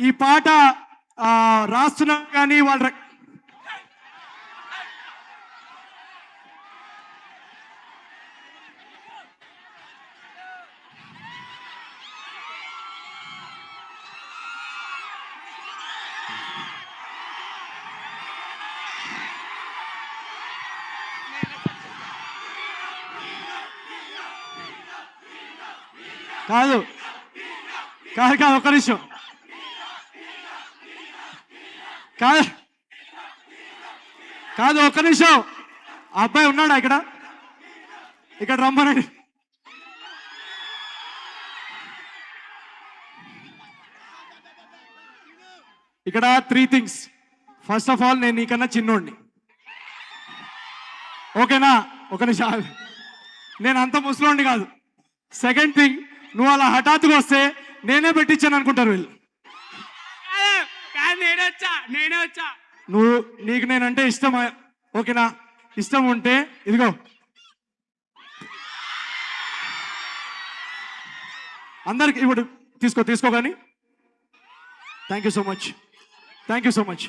ఈ పాట రాస్తున్నా కానీ వాళ్ళ కాదు కాదు కాదు ఒక్క నిమిషం కాదు కాదు ఒక్క నిమిషం అబ్బాయి ఉన్నాడా ఇక్కడ రమ్మనండి. ఇక్కడ 3 things. ఫస్ట్ ఆఫ్ ఆల్ నేను నీకన్నా చిన్నోడిని, ఓకేనా? ఒక నిమిషం, నేను అంత ముసలోండి కాదు. సెకండ్ థింగ్, నువ్వు అలా హఠాత్తుగా వస్తే నేనే పెట్టించాను అనుకుంటారు వీళ్ళు. నేనే వచ్చా. నీకు నేనంటే ఇష్టం, ఓకేనా? ఇష్టం ఉంటే ఇదిగో అందరికి ఇప్పుడు తీసుకో కానీ. Thank you so much.